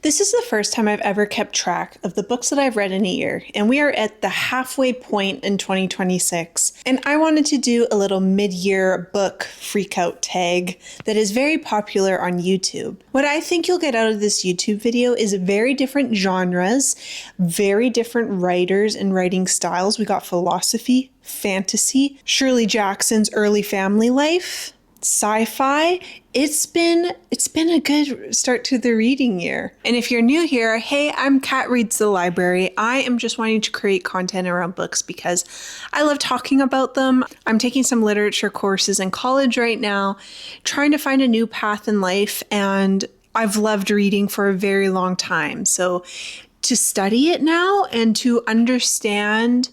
This is the first time I've ever kept track of the books that I've read in a year, and we are at the halfway point in 2026, and I wanted to do a little mid-year book freakout tag that is very popular on YouTube. What I think you'll get out of this YouTube video is very different genres, very different writers and writing styles. We got philosophy, fantasy, Shirley Jackson's early family life, sci-fi. It's been a good start to the reading year. And if you're new here, hey, I'm Kat Reads the Library. I am just wanting to create content around books because I love talking about them. I'm taking some literature courses in college right now, trying to find a new path in life, and I've loved reading for a very long time. So to study it now and to understand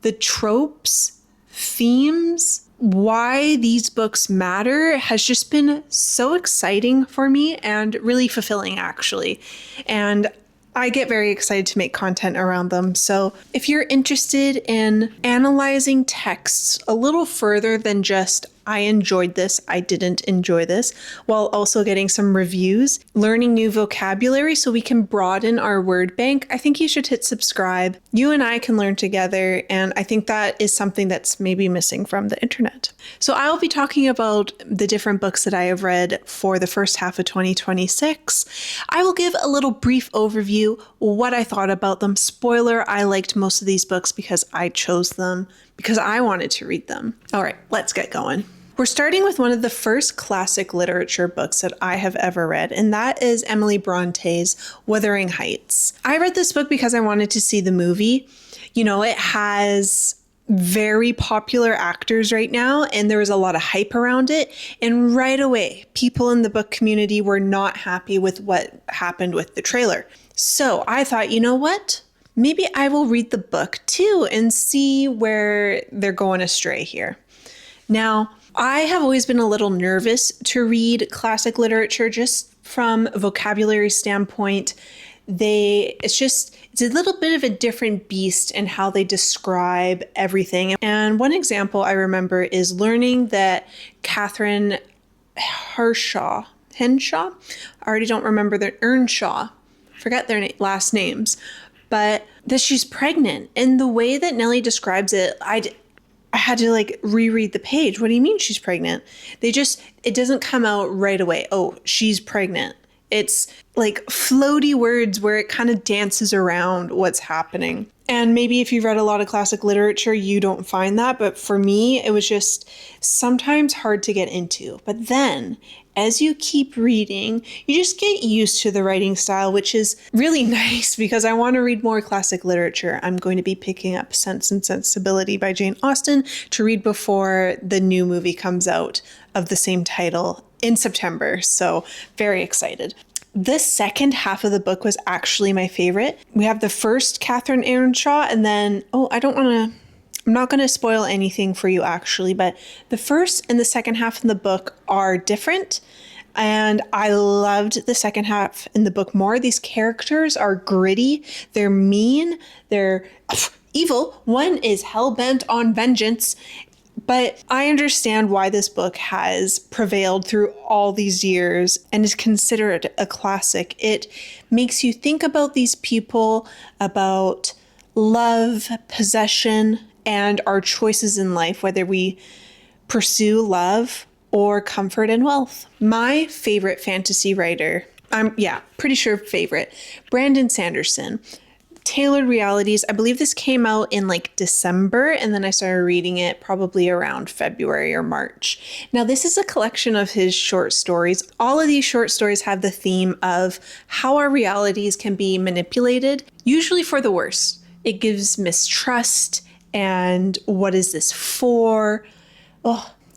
the tropes, themes, why these books matter has just been so exciting for me and really fulfilling, actually. And I get very excited to make content around them. So if you're interested in analyzing texts a little further than just, I enjoyed this, I didn't enjoy this, while also getting some reviews, learning new vocabulary so we can broaden our word bank, I think you should hit subscribe. You and I can learn together, and I think that is something that's maybe missing from the internet. So I'll be talking about the different books that I have read for the first half of 2026. I will give a little brief overview, what I thought about them. Spoiler, I liked most of these books because I chose them, because I wanted to read them. All right, let's get going. We're starting with one of the first classic literature books that I have ever read, and that is Emily Bronte's Wuthering Heights. I read this book because I wanted to see the movie. You know, it has very popular actors right now, and there was a lot of hype around it. And right away, people in the book community were not happy with what happened with the trailer. So I thought, you know what? Maybe I will read the book too and see where they're going astray here. Now, I have always been a little nervous to read classic literature just from a vocabulary standpoint. It's a little bit of a different beast in how they describe everything. And one example I remember is learning that Catherine Henshaw, I already don't remember Earnshaw, forget their last names, but that she's pregnant. And the way that Nellie describes it, I had to reread the page. What do you mean she's pregnant? It doesn't come out right away. Oh, she's pregnant. It's like floaty words where it kind of dances around what's happening. And maybe if you've read a lot of classic literature, you don't find that. But for me, it was just sometimes hard to get into. But then as you keep reading, you just get used to the writing style, which is really nice because I want to read more classic literature. I'm going to be picking up Sense and Sensibility by Jane Austen to read before the new movie comes out of the same title in September. So very excited. The second half of the book was actually my favorite. We have the first Catherine Earnshaw, and then, I'm not going to spoil anything for you actually, but the first and the second half in the book are different. And I loved the second half in the book more. These characters are gritty. They're mean. They're evil. One is hell-bent on vengeance. But I understand why this book has prevailed through all these years and is considered a classic. It makes you think about these people, about love, possession, and our choices in life, whether we pursue love or comfort and wealth. My favorite fantasy writer, pretty sure favorite, Brandon Sanderson. Tailored Realities. I believe this came out in December, and then I started reading it probably around February or March. Now, this is a collection of his short stories. All of these short stories have the theme of how our realities can be manipulated, usually for the worse. It gives mistrust and what is this for?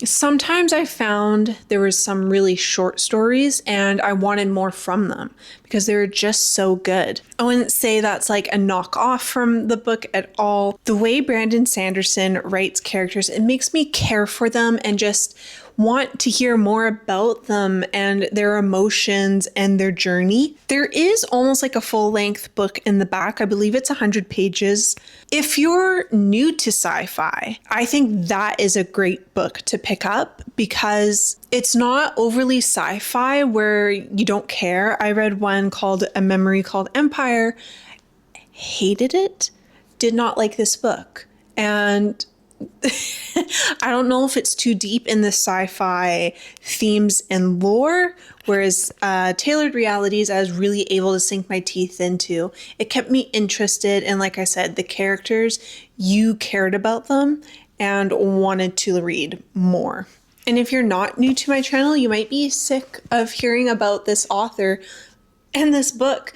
Sometimes I found there was some really short stories and I wanted more from them because they were just so good. I wouldn't say that's a knockoff from the book at all. The way Brandon Sanderson writes characters, it makes me care for them and just want to hear more about them and their emotions and their journey. There is almost like a full-length book in the back. I believe it's 100 pages. If you're new to sci-fi, I think that is a great book to pick up because it's not overly sci-fi where you don't care. I read one called A Memory Called Empire, hated it, did not like this book. And I don't know if it's too deep in the sci-fi themes and lore, whereas Tailored Realities I was really able to sink my teeth into. It kept me interested, and like I said, the characters, you cared about them and wanted to read more. And if you're not new to my channel, you might be sick of hearing about this author and this book.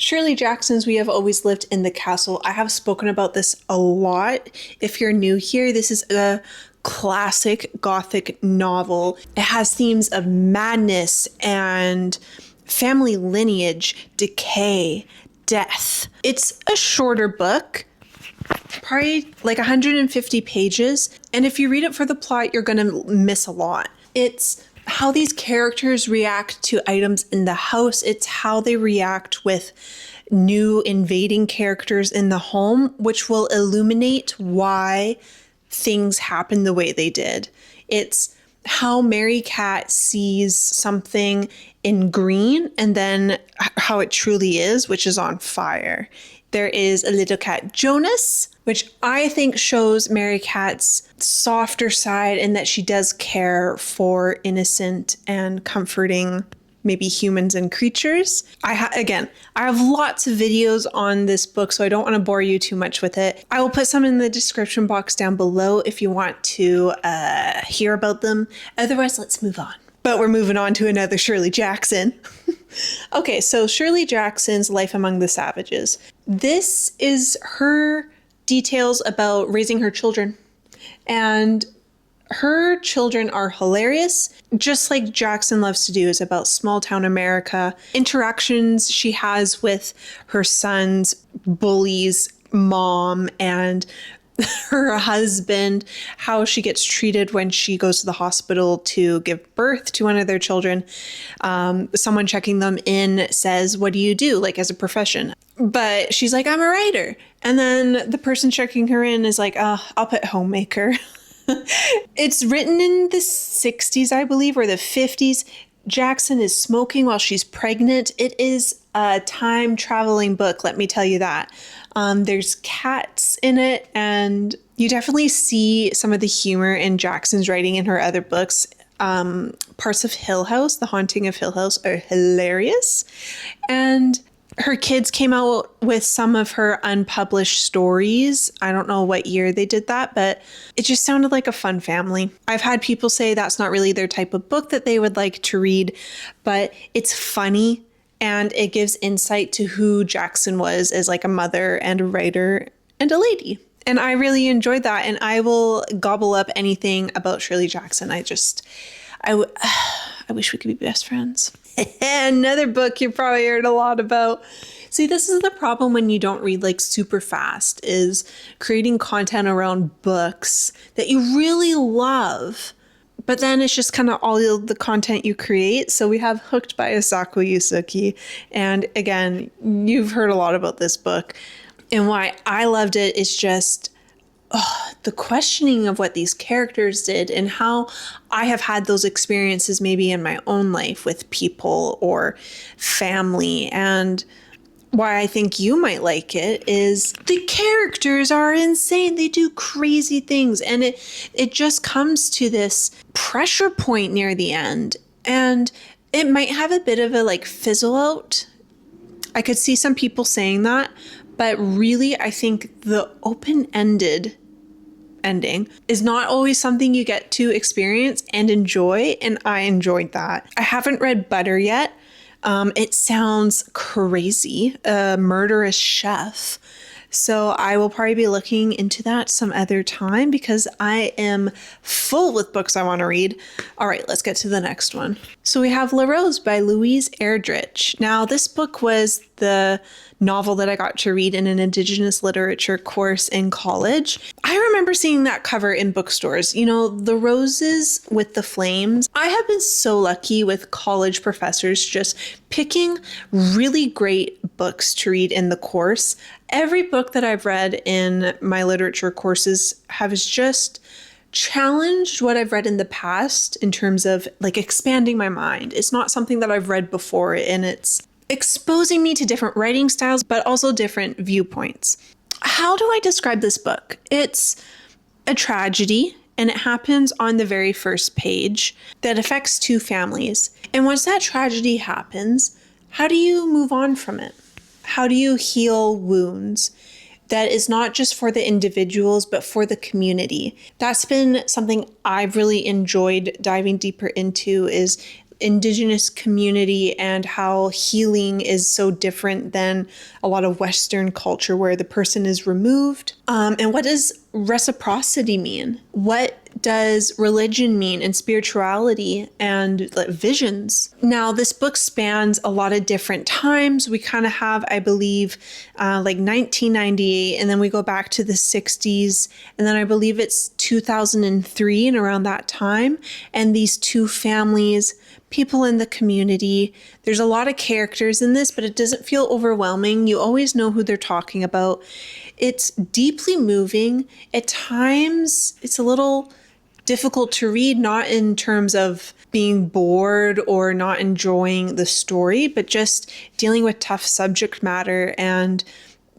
Shirley Jackson's We Have Always Lived in the Castle. I have spoken about this a lot. If you're new here, this is a classic Gothic novel. It has themes of madness and family lineage, decay, death. It's a shorter book, probably like 150 pages. And if you read it for the plot, you're going to miss a lot. It's how these characters react to items in the house. It's how they react with new invading characters in the home, which will illuminate why things happen the way they did. It's how Mary Cat sees something in green and then how it truly is, which is on fire. There is a little cat, Jonas, which I think shows Mary Cat's softer side in that she does care for innocent and comforting maybe humans and creatures. I have lots of videos on this book, so I don't want to bore you too much with it. I will put some in the description box down below if you want to hear about them. Otherwise, let's move on. But we're moving on to another Shirley Jackson. Okay, so Shirley Jackson's Life Among the Savages. This is her details about raising her children. And her children are hilarious, just like Jackson loves to do. Is about small town America, interactions she has with her son's bullies, mom, and her husband, how she gets treated when she goes to the hospital to give birth to one of their children. Someone checking them in says, "What do you do, like as a profession?" But she's like, "I'm a writer." And then the person checking her in is like, "I'll put homemaker." It's written in the 60s, I believe, or the 50s. Jackson is smoking while she's pregnant. It is a time traveling book, let me tell you that. There's cats in it, and you definitely see some of the humor in Jackson's writing in her other books. Parts of Hill House, The Haunting of Hill House, are hilarious. And her kids came out with some of her unpublished stories. I don't know what year they did that, but it just sounded like a fun family. I've had people say that's not really their type of book that they would like to read, but it's funny and it gives insight to who Jackson was as like a mother and a writer and a lady. And I really enjoyed that, and I will gobble up anything about Shirley Jackson. I wish we could be best friends. Another book you probably heard a lot about. See, this is the problem when you don't read like super fast, is creating content around books that you really love, but then it's just kind of all the content you create. So we have Hooked by Asako Yusuke. And again, you've heard a lot about this book. And why I loved it is just the questioning of what these characters did and how I have had those experiences maybe in my own life with people or family. And why I think you might like it is the characters are insane. They do crazy things. And it just comes to this pressure point near the end. And it might have a bit of a like fizzle out. I could see some people saying that. But really, I think the open-ended ending is not always something you get to experience and enjoy, and I enjoyed that. I haven't read Butter yet. It sounds crazy. A murderous chef So I will probably be looking into that some other time because I am full with books I want to read. All right, let's get to the next one. So we have LaRose by Louise Erdrich. Now, this book was the novel that I got to read in an Indigenous literature course in college. I remember seeing that cover in bookstores. You know, the roses with the flames. I have been so lucky with college professors just picking really great books to read in the course. Every book that I've read in my literature courses has just challenged what I've read in the past in terms of like expanding my mind. It's not something that I've read before, and it's exposing me to different writing styles, but also different viewpoints. How do I describe this book? It's a tragedy, and it happens on the very first page that affects two families. And once that tragedy happens, how do you move on from it? How do you heal wounds? That is not just for the individuals, but for the community. That's been something I've really enjoyed diving deeper into, is Indigenous community and how healing is so different than a lot of Western culture where the person is removed. And what does reciprocity mean? What does religion mean, and spirituality and like, visions? Now, this book spans a lot of different times. We kind of have, I believe, like 1998, and then we go back to the 60s, and then I believe it's 2003 and around that time. And these two families, people in the community. There's a lot of characters in this, but it doesn't feel overwhelming. You always know who they're talking about. It's deeply moving. At times, it's a little difficult to read, not in terms of being bored or not enjoying the story, but just dealing with tough subject matter and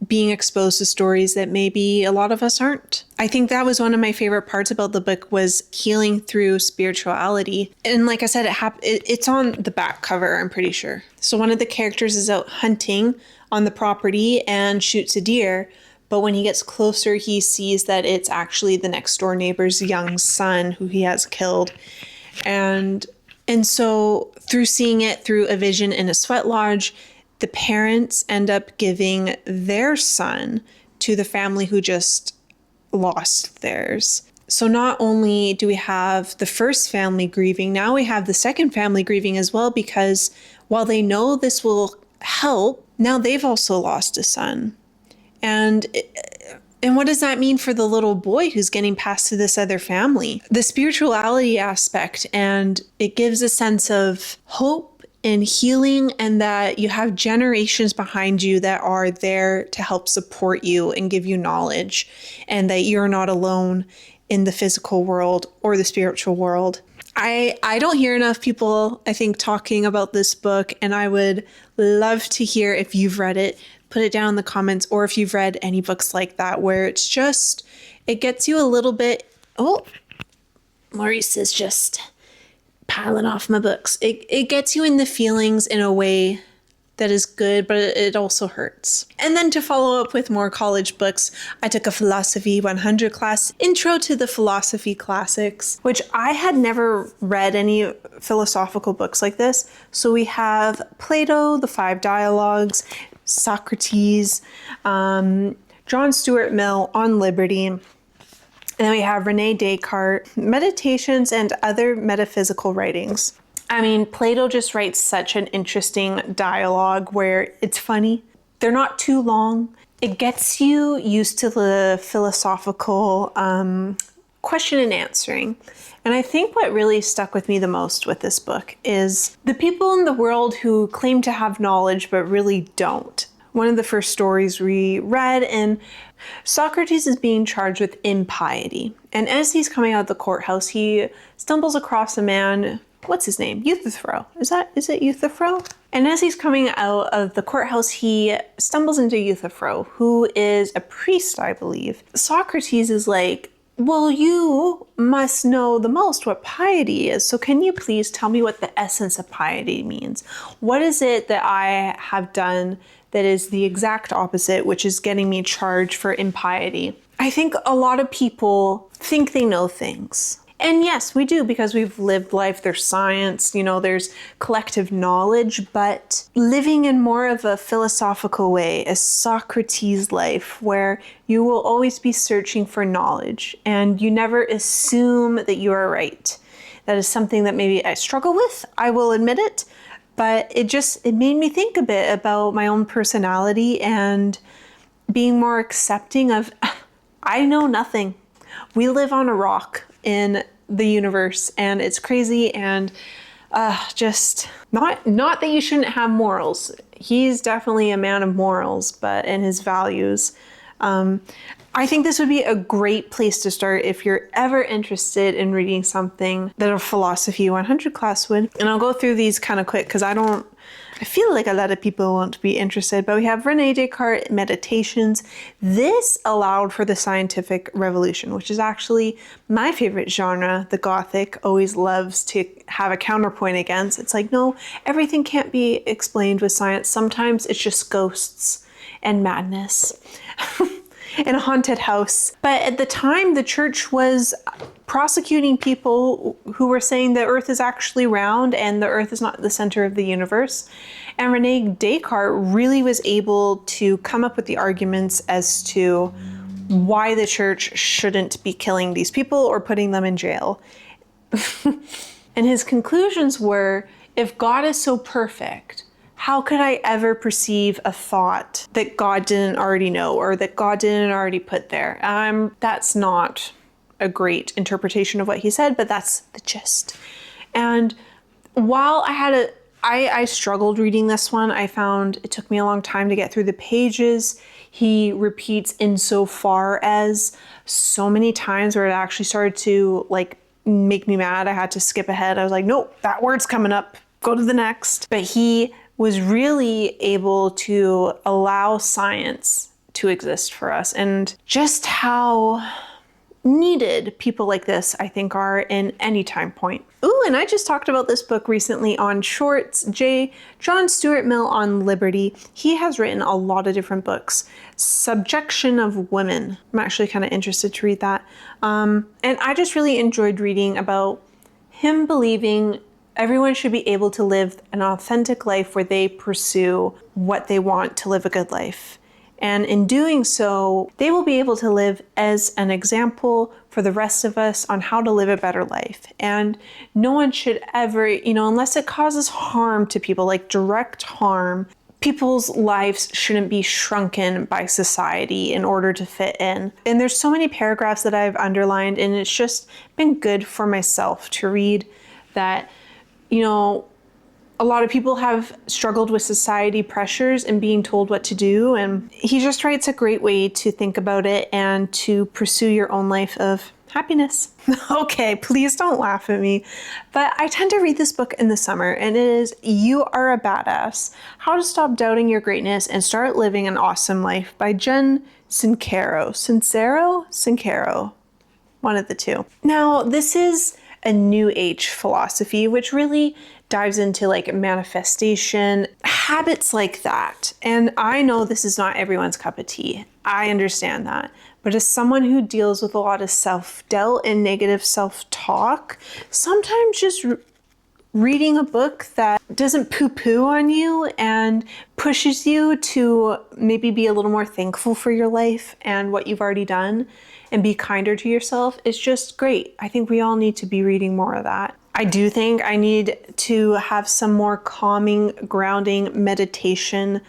being exposed to stories that maybe a lot of us aren't. I think that was one of my favorite parts about the book, was healing through spirituality. And like I said, it's on the back cover, I'm pretty sure. So one of the characters is out hunting on the property and shoots a deer. But when he gets closer, he sees that it's actually the next door neighbor's young son who he has killed. And so through seeing it through a vision in a sweat lodge, the parents end up giving their son to the family who just lost theirs. So not only do we have the first family grieving, now we have the second family grieving as well, because while they know this will help, now they've also lost a son. And what does that mean for the little boy who's getting passed to this other family? The spirituality aspect, and it gives a sense of hope and healing, and that you have generations behind you that are there to help support you and give you knowledge, and that you're not alone in the physical world or the spiritual world. I don't hear enough people, I think, talking about this book, and I would love to hear if you've read it. Put it down in the comments, or if you've read any books like that where it's just, it gets you a little bit, oh, Maurice is just piling off my books. It gets you in the feelings in a way that is good, but it also hurts. And then to follow up with more college books, I took a Philosophy 100 class, Intro to the Philosophy Classics, which I had never read any philosophical books like this. So we have Plato, the Five Dialogues, Socrates, John Stuart Mill on Liberty, and then we have Rene Descartes, Meditations, and other metaphysical writings. I mean, Plato just writes such an interesting dialogue where it's funny. They're not too long. It gets you used to the philosophical question and answering. And I think what really stuck with me the most with this book is the people in the world who claim to have knowledge but really don't. One of the first stories we read, and Socrates is being charged with impiety. And as he's coming out of the courthouse, he stumbles across a man, what's his name? Euthyphro. Is it Euthyphro? And as he's coming out of the courthouse, he stumbles into Euthyphro, who is a priest, I believe. Socrates is like, well, you must know the most what piety is. So can you please tell me what the essence of piety means? What is it that I have done that is the exact opposite, which is getting me charged for impiety? I think a lot of people think they know things. And yes, we do, because we've lived life. There's science, there's collective knowledge, but living in more of a philosophical way, a Socrates life, where you will always be searching for knowledge and you never assume that you are right. That is something that maybe I struggle with, I will admit it, but it made me think a bit about my own personality and being more accepting of, I know nothing. We live on a rock in the universe and it's crazy, and just not that you shouldn't have morals. He's definitely a man of morals, but in his values. I think this would be a great place to start if you're ever interested in reading something that a Philosophy 100 class would. And I'll go through these kind of quick because I feel like a lot of people won't be interested, but we have René Descartes' Meditations. This allowed for the scientific revolution, which is actually my favorite genre. The gothic always loves to have a counterpoint against. It's like, no, everything can't be explained with science. Sometimes it's just ghosts and madness. In a haunted house. But at the time, the church was prosecuting people who were saying the earth is actually round and the earth is not the center of the universe. And René Descartes really was able to come up with the arguments as to why the church shouldn't be killing these people or putting them in jail. And his conclusions were, if God is so perfect, how could I ever perceive a thought that God didn't already know or that God didn't already put there? That's not a great interpretation of what he said, but that's the gist. And while I struggled reading this one, I found it took me a long time to get through the pages. He repeats insofar as so many times where it actually started to make me mad. I had to skip ahead. I was like, nope, that word's coming up. Go to the next. But he was really able to allow science to exist for us, and just how needed people like this, I think, are in any time point. Ooh, and I just talked about this book recently on Shorts, John Stuart Mill on Liberty. He has written a lot of different books. Subjection of Women. I'm actually kind of interested to read that. And I just really enjoyed reading about him believing everyone should be able to live an authentic life where they pursue what they want to live a good life. And in doing so, they will be able to live as an example for the rest of us on how to live a better life. And no one should ever, unless it causes harm to people, like direct harm, people's lives shouldn't be shrunken by society in order to fit in. And there's so many paragraphs that I've underlined, and it's just been good for myself to read that, a lot of people have struggled with society pressures and being told what to do. And he just writes a great way to think about it and to pursue your own life of happiness. Okay, please don't laugh at me. But I tend to read this book in the summer, and it is You Are a Badass: How to Stop Doubting Your Greatness and Start Living an Awesome Life by Jen Sincero. Sincero. One of the two. Now, this is a new age philosophy, which really dives into manifestation, habits like that. And I know this is not everyone's cup of tea. I understand that. But as someone who deals with a lot of self-doubt and negative self-talk, sometimes just reading a book that doesn't poo-poo on you and pushes you to maybe be a little more thankful for your life and what you've already done and be kinder to yourself is just great. I think we all need to be reading more of that. I do think I need to have some more calming, grounding meditation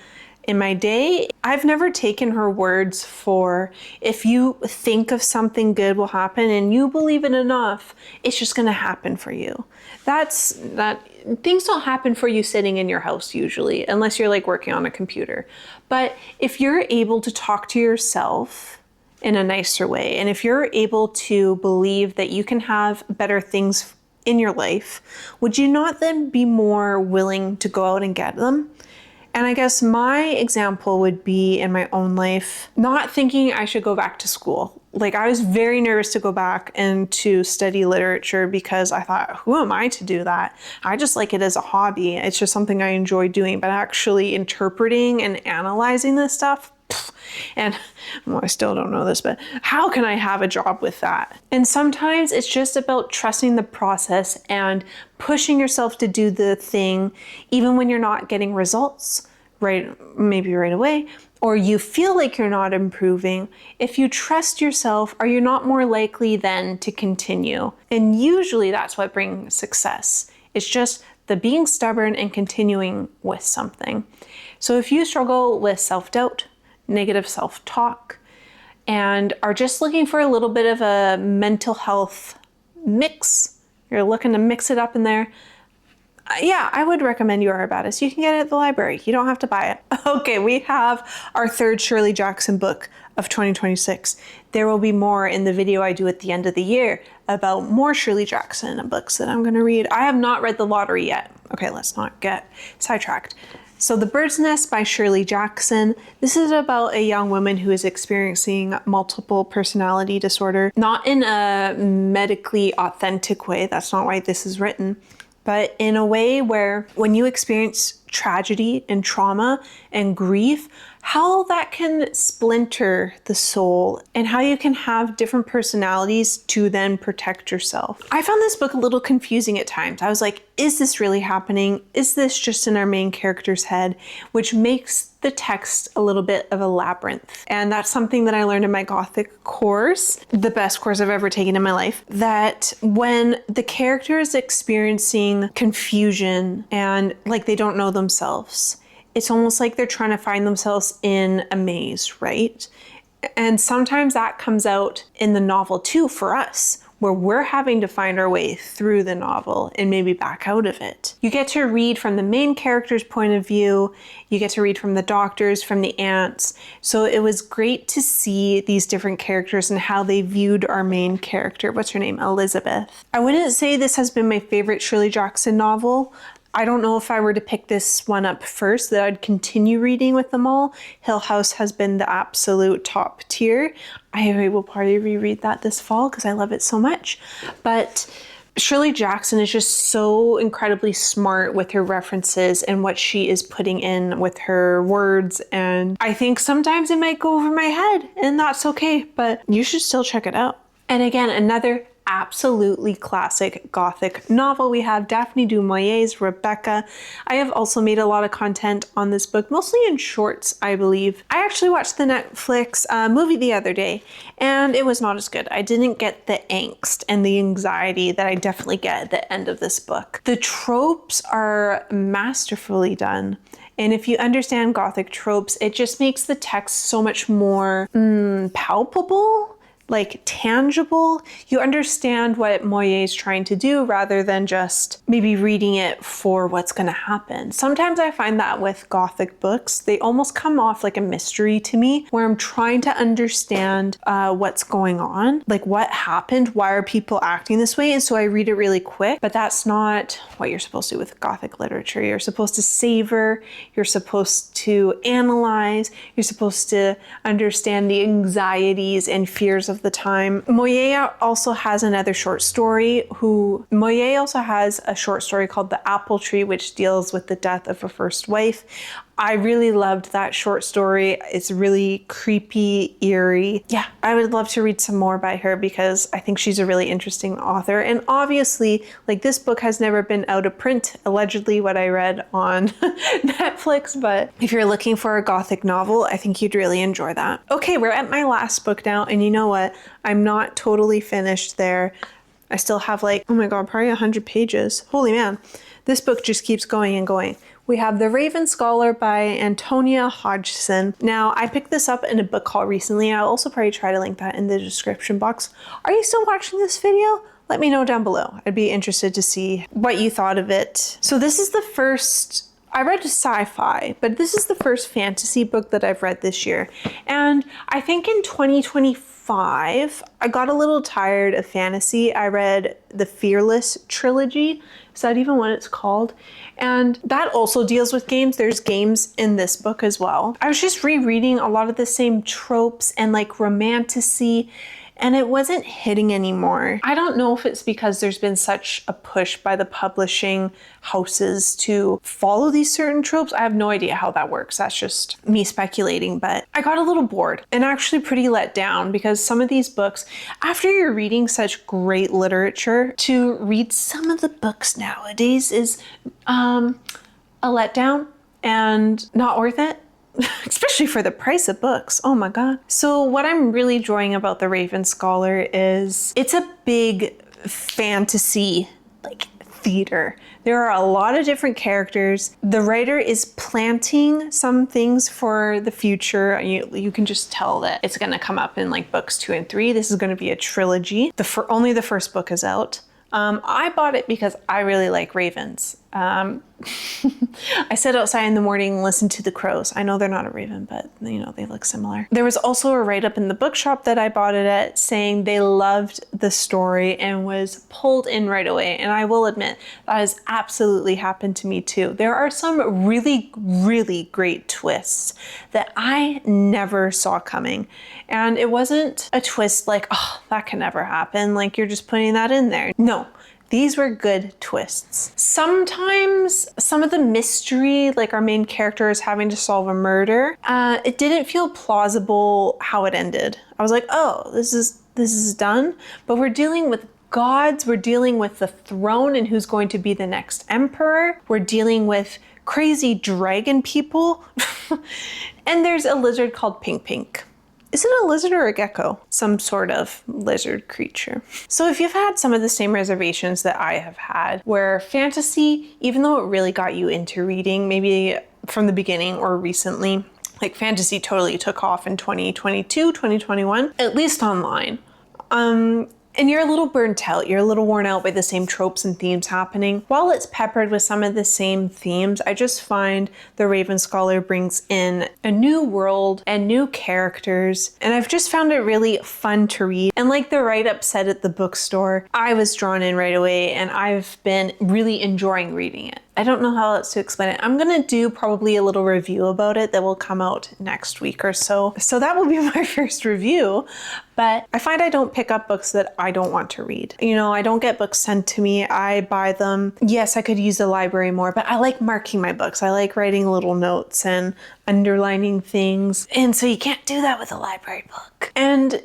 in my day. I've never taken her words for, if you think of something good will happen and you believe it enough, it's just going to happen for you. Things don't happen for you sitting in your house usually, unless you're working on a computer. But if you're able to talk to yourself in a nicer way, and if you're able to believe that you can have better things in your life, would you not then be more willing to go out and get them? And I guess my example would be in my own life, not thinking I should go back to school. I was very nervous to go back and to study literature because I thought, who am I to do that? I just like it as a hobby. It's just something I enjoy doing, but actually interpreting and analyzing this stuff, And well, I still don't know this, but how can I have a job with that? And sometimes it's just about trusting the process and pushing yourself to do the thing, even when you're not getting results maybe right away, or you feel like you're not improving. If you trust yourself, are you not more likely then to continue? And usually that's what brings success. It's just the being stubborn and continuing with something. So if you struggle with self-doubt, negative self-talk, and are just looking for a little bit of a mental health mix, you're looking to mix it up in there, yeah, I would recommend You Are a Badass. You can get it at the library. You don't have to buy it. Okay, we have our third Shirley Jackson book of 2026. There will be more in the video I do at the end of the year about more Shirley Jackson books that I'm going to read. I have not read The Lottery yet. Okay, let's not get sidetracked. So The Bird's Nest by Shirley Jackson. This is about a young woman who is experiencing multiple personality disorder, not in a medically authentic way. That's not why this is written. But in a way where when you experience tragedy and trauma and grief, how that can splinter the soul and how you can have different personalities to then protect yourself. I found this book a little confusing at times. I was like, is this really happening? Is this just in our main character's head? Which makes the text a little bit of a labyrinth. And that's something that I learned in my Gothic course, the best course I've ever taken in my life, that when the character is experiencing confusion and like they don't know themselves, it's almost like they're trying to find themselves in a maze, right? And sometimes that comes out in the novel too for us, where we're having to find our way through the novel and maybe back out of it. You get to read from the main character's point of view, you get to read from the doctors, from the aunts. So it was great to see these different characters and how they viewed our main character. What's her name? Elizabeth. I wouldn't say this has been my favorite Shirley Jackson novel. I don't know if I were to pick this one up first that I'd continue reading with them all. Hill House has been the absolute top tier. I will probably reread that this fall because I love it so much. But Shirley Jackson is just so incredibly smart with her references and what she is putting in with her words. And I think sometimes it might go over my head, and that's okay, but you should still check it out. And again, another absolutely classic Gothic novel. We have Daphne du Maurier's Rebecca. I have also made a lot of content on this book, mostly in shorts, I believe. I actually watched the Netflix movie the other day, and it was not as good. I didn't get the angst and the anxiety that I definitely get at the end of this book. The tropes are masterfully done. And if you understand Gothic tropes, it just makes the text so much more palpable, like tangible. You understand what Moyer is trying to do rather than just maybe reading it for what's going to happen. Sometimes I find that with Gothic books, they almost come off like a mystery to me, where I'm trying to understand what's going on, like what happened, why are people acting this way, and so I read it really quick. But that's not what you're supposed to do with Gothic literature. You're supposed to savor, you're supposed to analyze, you're supposed to understand the anxieties and fears of the time. Moyer also has another short story. Moyer also has a short story called The Apple Tree, which deals with the death of a first wife. I really loved that short story. It's really creepy, eerie. Yeah, I would love to read some more by her because I think she's a really interesting author. And obviously, like, this book has never been out of print, allegedly what I read on Netflix. But if you're looking for a Gothic novel, I think you'd really enjoy that. Okay, we're at my last book now. And you know what? I'm not totally finished there. I still have like, oh my God, probably 100 pages. Holy man. This book just keeps going and going. We have The Raven Scholar by Antonia Hodgson. Now, I picked this up in a book haul recently. I'll also probably try to link that in the description box. Are you still watching this video? Let me know down below. I'd be interested to see what you thought of it. So this is the first, I read sci-fi, but this is the first fantasy book that I've read this year. And I think in 2025, I got a little tired of fantasy. I read the Fearless trilogy. Is that even what it's called? And that also deals with games. There's games in this book as well. I was just rereading a lot of the same tropes and like romantasy and it wasn't hitting anymore. I don't know if it's because there's been such a push by the publishing houses to follow these certain tropes. I have no idea how that works. That's just me speculating, but I got a little bored and actually pretty let down because some of these books, after you're reading such great literature, to read some of the books nowadays is a letdown and not worth it. Especially for the price of books. Oh my God. So what I'm really enjoying about The Raven Scholar is it's a big fantasy theater. There are a lot of different characters. The writer is planting some things for the future. You can just tell that it's going to come up in books 2 and 3. This is going to be a trilogy. Only the first book is out. I bought it because I really like ravens. I sit outside in the morning and listen to the crows. I know they're not a raven, but they look similar. There was also a write-up in the bookshop that I bought it at saying they loved the story and was pulled in right away. And I will admit that has absolutely happened to me too. There are some really, really great twists that I never saw coming. And it wasn't a twist like, oh, that can never happen. Like you're just putting that in there. No. These were good twists. Sometimes some of the mystery, like our main character is having to solve a murder, it didn't feel plausible how it ended. I was like, oh, this is done, but we're dealing with gods, we're dealing with the throne and who's going to be the next emperor. We're dealing with crazy dragon people. And there's a lizard called Pink Pink. Is it a lizard or a gecko? Some sort of lizard creature. So if you've had some of the same reservations that I have had, where fantasy, even though it really got you into reading, maybe from the beginning or recently, like fantasy totally took off in 2022, 2021, at least online. And you're a little burnt out, you're a little worn out by the same tropes and themes happening. While it's peppered with some of the same themes, I just find The Raven Scholar brings in a new world and new characters, and I've just found it really fun to read. And like the write-up said at the bookstore, I was drawn in right away and I've been really enjoying reading it. I don't know how else to explain it. I'm gonna do probably a little review about it that will come out next week or so. So that will be my first review, but I find I don't pick up books that I don't want to read. I don't get books sent to me, I buy them. Yes, I could use the library more, but I like marking my books. I like writing little notes and underlining things. And so you can't do that with a library book. And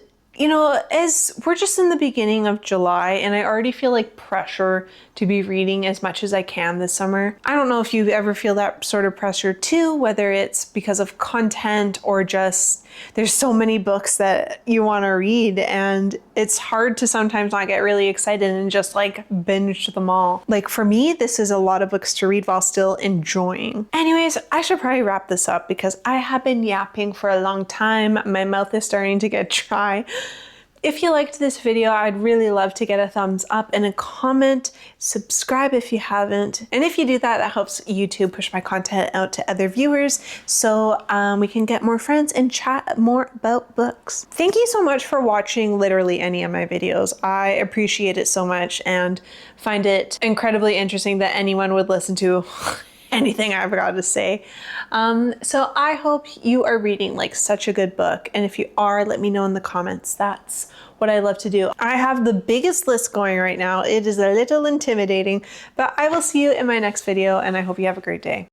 as we're just in the beginning of July and I already feel like pressure to be reading as much as I can this summer. I don't know if you ever feel that sort of pressure too, whether it's because of content or just there's so many books that you want to read and it's hard to sometimes not get really excited and just binge them all. Like for me, this is a lot of books to read while still enjoying. Anyways, I should probably wrap this up because I have been yapping for a long time. My mouth is starting to get dry. If you liked this video, I'd really love to get a thumbs up and a comment. Subscribe if you haven't. And if you do that, that helps YouTube push my content out to other viewers so we can get more friends and chat more about books. Thank you so much for watching literally any of my videos. I appreciate it so much and find it incredibly interesting that anyone would listen to anything I've got to say. So I hope you are reading such a good book. And if you are, let me know in the comments. That's what I love to do. I have the biggest list going right now. It is a little intimidating, but I will see you in my next video and I hope you have a great day.